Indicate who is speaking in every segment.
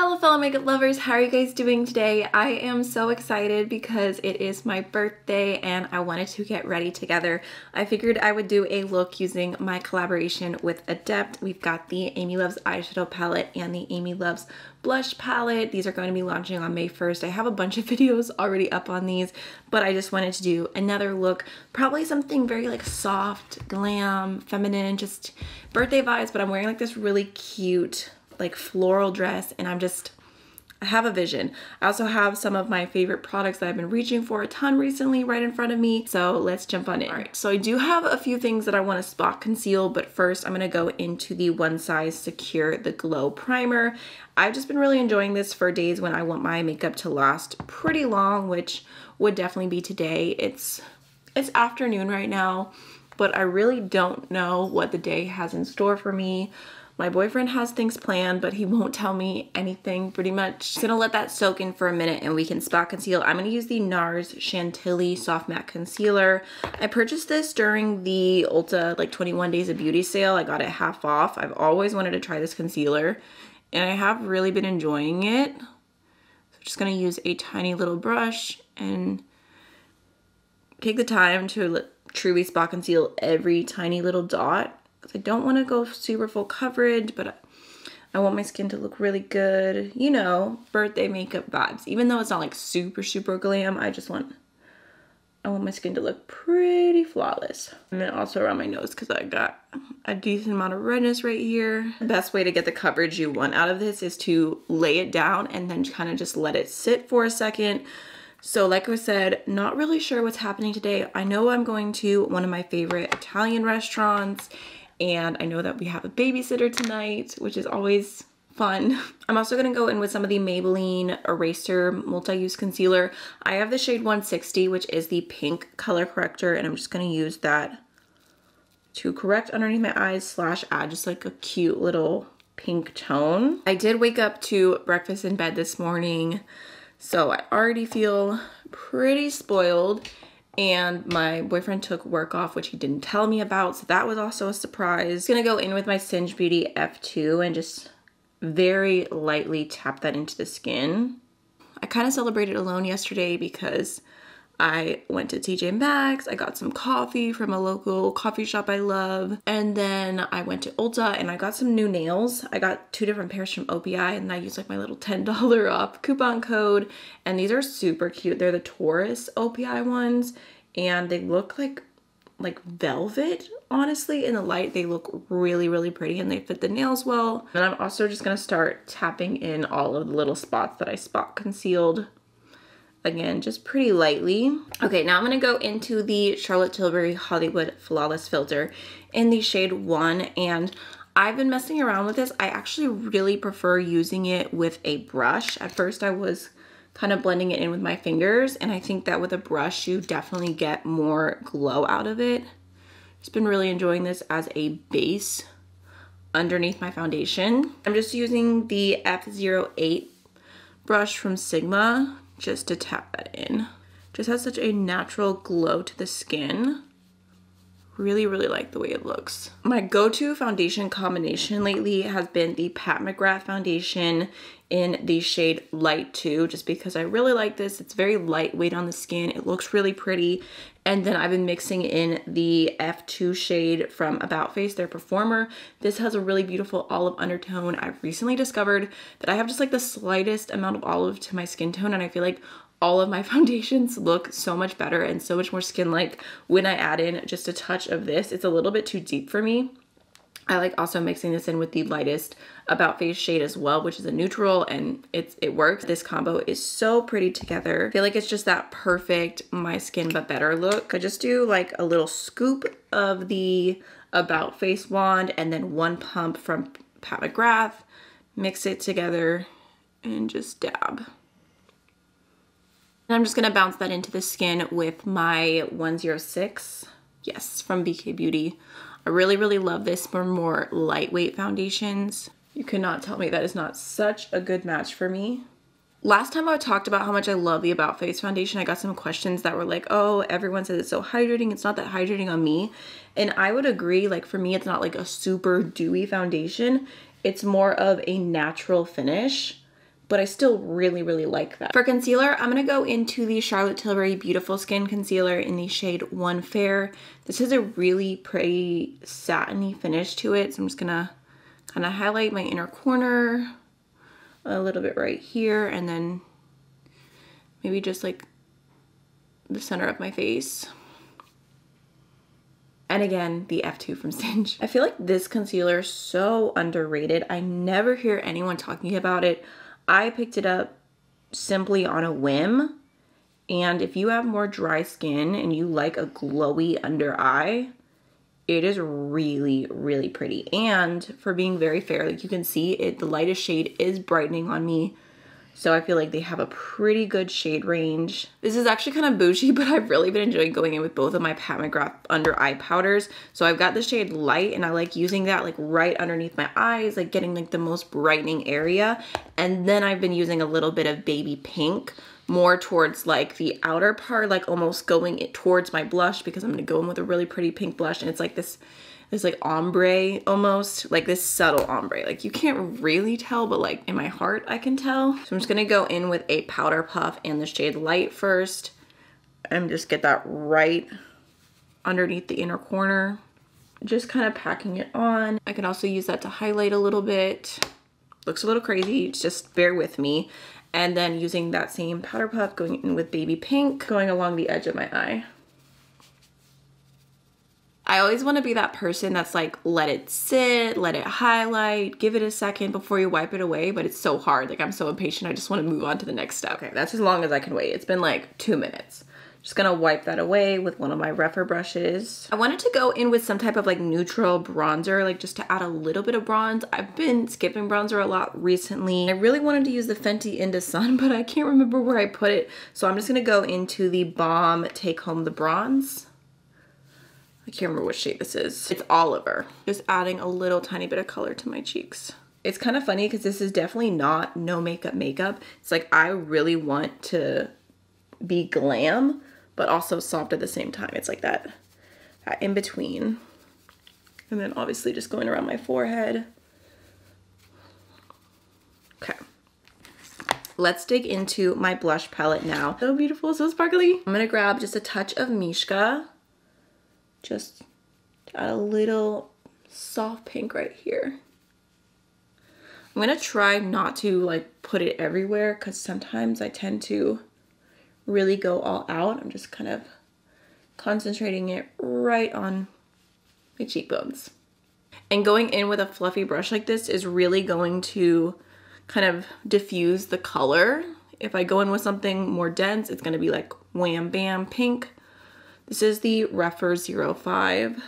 Speaker 1: Hello fellow makeup lovers, how are you guys doing today? I am so excited because it is my birthday and I wanted to get ready together. I figured I would do a look using my collaboration with Adept. We've got the Amy Loves Eyeshadow Palette and the Amy Loves Blush Palette. These are going to be launching on May 1st. I have a bunch of videos already up on these, but I just wanted to do another look. Probably something very like soft, glam, feminine, just birthday vibes, but I'm wearing like this really cute like floral dress and I have a vision. I also have some of my favorite products that I've been reaching for a ton recently right in front of me. So let's jump on in. All right, so I do have a few things that I want to spot conceal, but first I'm gonna go into the One Size Secure The Glow Primer. I've just been really enjoying this for days when I want my makeup to last pretty long, which would definitely be today. It's afternoon right now, but I really don't know what the day has in store for me. My boyfriend has things planned, but he won't tell me anything pretty much. Just gonna let that soak in for a minute and we can spot conceal. I'm gonna use the NARS Chantilly Soft Matte Concealer. I purchased this during the Ulta like 21 Days of Beauty sale. I got it half off. I've always wanted to try this concealer and I have really been enjoying it. So I'm just gonna use a tiny little brush and take the time to truly spot conceal every tiny little dot. I don't want to go super full coverage, but I want my skin to look really good. You know, birthday makeup vibes. Even though it's not like super glam, I want my skin to look pretty flawless. And then also around my nose because I got a decent amount of redness right here. The best way to get the coverage you want out of this is to lay it down and then kind of just let it sit for a second. So like I said, not really sure what's happening today. I know I'm going to one of my favorite Italian restaurants, and I know that we have a babysitter tonight, which is always fun. I'm also gonna go in with some of the Maybelline Eraser Multi-Use Concealer. I have the shade 160, which is the pink color corrector, and I'm just gonna use that to correct underneath my eyes / add just like a cute little pink tone. I did wake up to breakfast in bed this morning, so I already feel pretty spoiled. And my boyfriend took work off, which he didn't tell me about, so that was also a surprise. I'm gonna go in with my Singe Beauty F2 and just very lightly tap that into the skin. I kind of celebrated alone yesterday because I went to TJ Maxx, I got some coffee from a local coffee shop I love, and then I went to Ulta and I got some new nails. I got 2 different pairs from OPI and I used like my little $10 off coupon code, and these are super cute. They're the Taurus OPI ones and they look like velvet. Honestly, in the light they look really pretty and they fit the nails well. And I'm also just gonna start tapping in all of the little spots that I spot concealed. Again, just pretty lightly. Okay, now I'm gonna go into the Charlotte Tilbury Hollywood Flawless Filter in the shade 1, and I've been messing around with this. I actually really prefer using it with a brush. At first I was kind of blending it in with my fingers, and I think that with a brush you definitely get more glow out of it. Just been really enjoying this as a base underneath my foundation. I'm just using the F08 brush from Sigma just to tap that in. Just has such a natural glow to the skin. Really like the way it looks. My go-to foundation combination lately has been the Pat McGrath foundation in the shade Light 2, just because I really like this. It's very lightweight on the skin. It looks really pretty. And then I've been mixing in the F2 shade from About Face, their Performer. This has a really beautiful olive undertone. I've recently discovered that I have just like the slightest amount of olive to my skin tone, and I feel like all of my foundations look so much better and so much more skin-like when I add in just a touch of this. It's a little bit too deep for me. I like also mixing this in with the lightest About Face shade as well, which is a neutral, and it works. This combo is so pretty together. I feel like it's just that perfect my skin but better look. I just do like a little scoop of the About Face wand and then 1 pump from Pat McGrath, mix it together and just dab. And I'm just gonna bounce that into the skin with my 106, yes, from BK Beauty. I really love this for more lightweight foundations. You cannot tell me that is not such a good match for me. Last time I talked about how much I love the About Face foundation, I got some questions that were like, oh, everyone says it's so hydrating. It's not that hydrating on me. And I would agree, like for me, it's not like a super dewy foundation. It's more of a natural finish. but I still really, really like that. For concealer, I'm gonna go into the Charlotte Tilbury Beautiful Skin Concealer in the shade One Fair. This has a really pretty satiny finish to it, so I'm just gonna kind of highlight my inner corner a little bit right here, and then maybe just like the center of my face. And again, the F2 from Stinch. I feel like this concealer is so underrated. I never hear anyone talking about it. I picked it up simply on a whim. And if you have more dry skin and you like a glowy under eye, it is really, really pretty. And for being very fair, like you can see it, the lightest shade is brightening on me. So I feel like they have a pretty good shade range. This is actually kind of bougie, but I've really been enjoying going in with both of my Pat McGrath under eye powders. So I've got the shade Light, and I like using that like right underneath my eyes, like getting like the most brightening area. And then I've been using a little bit of Baby Pink, more towards like the outer part, like almost going towards my blush, because I'm gonna go in with a really pretty pink blush, and it's like this like ombre, almost like this subtle ombre. Like you can't really tell, but like in my heart I can tell. So I'm just gonna go in with a powder puff and the shade Light first, and just get that right underneath the inner corner, just kind of packing it on. I can also use that to highlight a little bit. Looks a little crazy, just bear with me. And then using that same powder puff, going in with Baby Pink, going along the edge of my eye. I always want to be that person that's like, let it sit, let it highlight, give it a second before you wipe it away, but it's so hard. Like I'm so impatient, I just want to move on to the next step. Okay, that's as long as I can wait. It's been like 2 minutes. Just gonna wipe that away with one of my Rephr brushes. I wanted to go in with some type of like neutral bronzer, like just to add a little bit of bronze. I've been skipping bronzer a lot recently. I really wanted to use the Fenty Into Sun, but I can't remember where I put it. So I'm just gonna go into the Balm Take Home the Bronze. I can't remember what shade this is. It's Oliver. Just adding a little tiny bit of color to my cheeks. It's kind of funny because this is definitely not no makeup makeup. It's like I really want to be glam, but also soft at the same time. It's like that in between. And then obviously just going around my forehead. Okay. Let's dig into my blush palette now. So beautiful, so sparkly. I'm gonna grab just a touch of Mishka. Just to add a little soft pink right here. I'm gonna try not to like put it everywhere, because sometimes I tend to really go all out. I'm just kind of concentrating it right on my cheekbones. And going in with a fluffy brush like this is really going to kind of diffuse the color. If I go in with something more dense, it's gonna be like wham bam pink. This is the Rephr 05.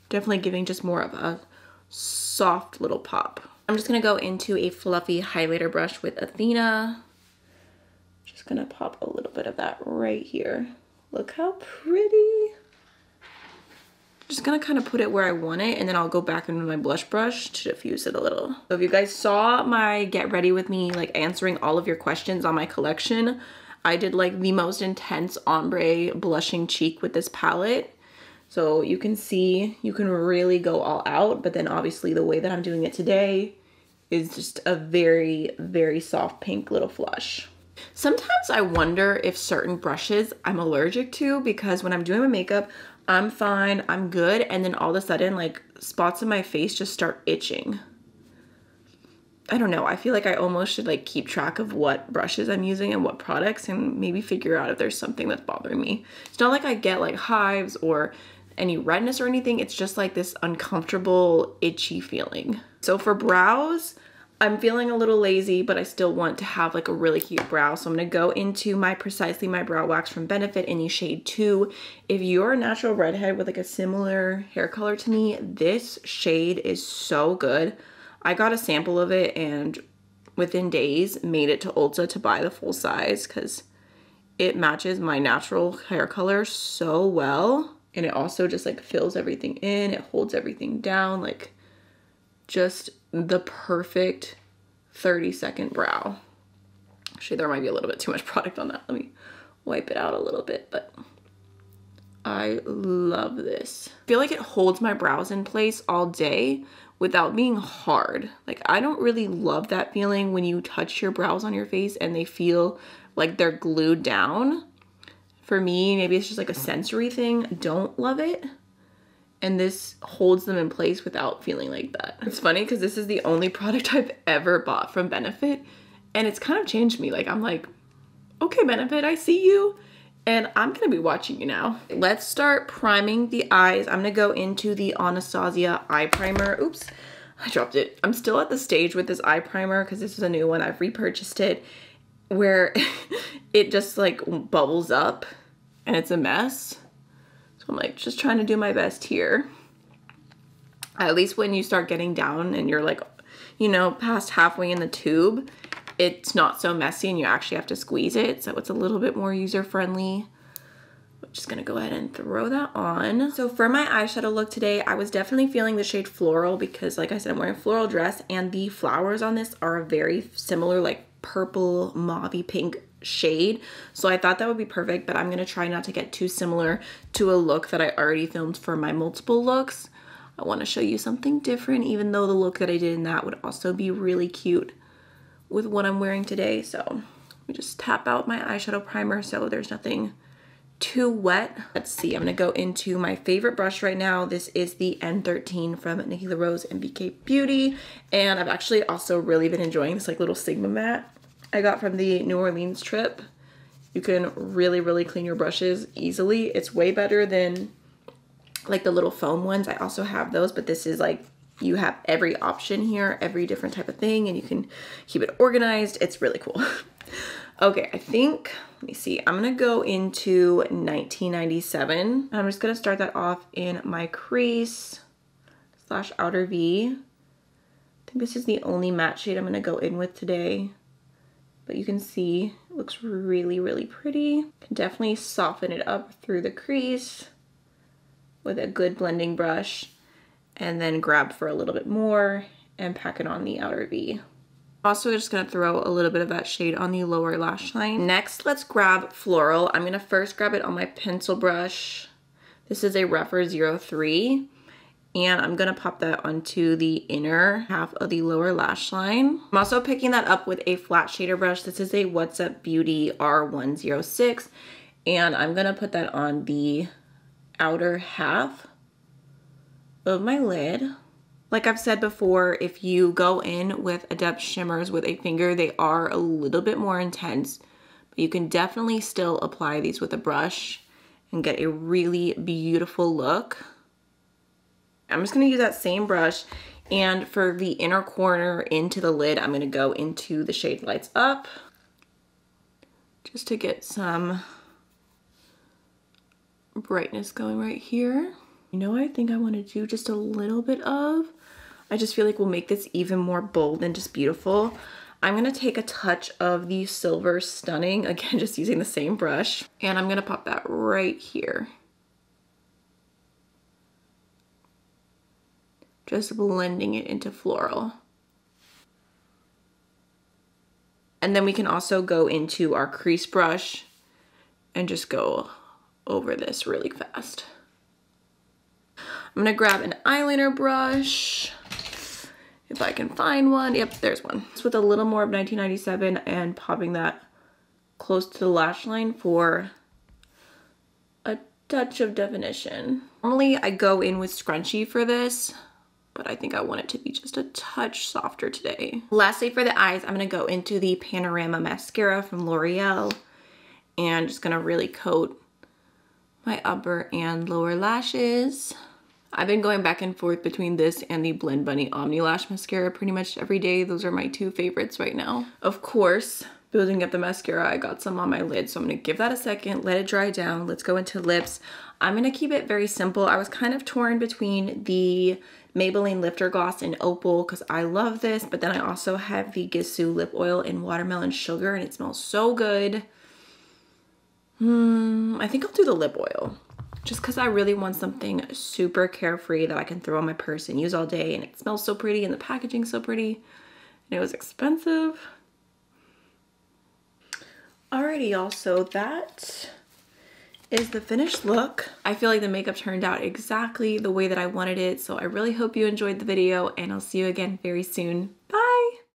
Speaker 1: Definitely giving just more of a soft little pop. I'm just gonna go into a fluffy highlighter brush with Athena. Just gonna pop a little bit of that right here. Look how pretty. Just gonna kind of put it where I want it, and then I'll go back into my blush brush to diffuse it a little. So if you guys saw my get ready with me, like answering all of your questions on my collection, I did like the most intense ombre blushing cheek with this palette. So you can see, you can really go all out, but then obviously the way that I'm doing it today is just a very, very soft pink little flush. Sometimes I wonder if certain brushes I'm allergic to, because when I'm doing my makeup, I'm fine, I'm good, and then all of a sudden like spots in my face just start itching. I don't know, I feel like I almost should like keep track of what brushes I'm using and what products, and maybe figure out if there's something that's bothering me. It's not like I get like hives or any redness or anything, it's just like this uncomfortable, itchy feeling. So for brows, I'm feeling a little lazy, but I still want to have like a really cute brow. So I'm gonna go into my Precisely My Brow Wax from Benefit in the shade 2. If you're a natural redhead with like a similar hair color to me, this shade is so good. I got a sample of it and within days made it to Ulta to buy the full size, because it matches my natural hair color so well. And it also just like fills everything in, it holds everything down, like just the perfect 30-second brow. Actually, there might be a little bit too much product on that. Let me wipe it out a little bit, but I love this. I feel like it holds my brows in place all day without being hard. Like, I don't really love that feeling when you touch your brows on your face and they feel like they're glued down. For me, maybe it's just like a sensory thing. I don't love it. And this holds them in place without feeling like that. It's funny because this is the only product I've ever bought from Benefit, and it's kind of changed me. Like, I'm like, okay, Benefit, I see you, and I'm gonna be watching you now. Let's start priming the eyes. I'm gonna go into the Anastasia eye primer. Oops, I dropped it. I'm still at the stage with this eye primer because this is a new one. I've repurchased it, where it just like bubbles up and it's a mess. So I'm like just trying to do my best here. At least when you start getting down and you're like, you know, past halfway in the tube, it's not so messy and you actually have to squeeze it. So it's a little bit more user-friendly. I'm just gonna go ahead and throw that on. So for my eyeshadow look today, I was definitely feeling the shade Floral because, like I said, I'm wearing a floral dress and the flowers on this are a very similar, like purple mauvey pink shade. So I thought that would be perfect, but I'm gonna try not to get too similar to a look that I already filmed for my multiple looks. I wanna show you something different, even though the look that I did in that would also be really cute with what I'm wearing today. So let me just tap out my eyeshadow primer so there's nothing too wet. Let's see, I'm gonna go into my favorite brush right now. This is the N13 from Nikki La Rose and BK Beauty. And I've actually also really been enjoying this like little Sigma mat I got from the New Orleans trip. You can really, really clean your brushes easily. It's way better than like the little foam ones. I also have those, but this is like, you have every option here, every different type of thing, and you can keep it organized. It's really cool. Okay, I think, let me see, I'm gonna go into 1997. I'm just gonna start that off in my crease / outer V. I think this is the only matte shade I'm gonna go in with today. But you can see it looks really, really pretty. Can definitely soften it up through the crease with a good blending brush and then grab for a little bit more and pack it on the outer V. Also just gonna throw a little bit of that shade on the lower lash line. Next, let's grab Floral. I'm gonna first grab it on my pencil brush. This is a Rephr 03. And I'm gonna pop that onto the inner half of the lower lash line. I'm also picking that up with a flat shader brush. This is a What's Up Beauty R106. And I'm gonna put that on the outer half of my lid. Like I've said before, if you go in with Adept shimmers with a finger, they are a little bit more intense, but you can definitely still apply these with a brush and get a really beautiful look. I'm just gonna use that same brush, and for the inner corner into the lid, I'm gonna go into the shade Lights Up just to get some brightness going right here. You know, I think I wanna do just a little bit of, I just feel like we'll make this even more bold and just beautiful. I'm gonna take a touch of the Silver Stunning, again, just using the same brush, and I'm gonna pop that right here. Just blending it into Floral. And then we can also go into our crease brush and just go over this really fast. I'm gonna grab an eyeliner brush, if I can find one. Yep, there's one. It's with a little more of 1997 and popping that close to the lash line for a touch of definition. Normally I go in with scrunchie for this, but I think I want it to be just a touch softer today. Lastly, for the eyes, I'm gonna go into the Panorama Mascara from L'Oreal and just gonna really coat my upper and lower lashes. I've been going back and forth between this and the Blend Bunny Omni Lash Mascara pretty much every day. Those are my two favorites right now. Of course, building up the mascara, I got some on my lid, so I'm gonna give that a second, let it dry down. Let's go into lips. I'm gonna keep it very simple. I was kind of torn between the Maybelline Lifter Gloss in Opal because I love this, but then I also have the Gisou Lip Oil in Watermelon Sugar and it smells so good. I think I'll do the lip oil just because I really want something super carefree that I can throw in my purse and use all day, and it smells so pretty and the packaging's so pretty and it was expensive. Alrighty, y'all, so that is the finished look. I feel like the makeup turned out exactly the way that I wanted it, so I really hope you enjoyed the video, and I'll see you again very soon. Bye!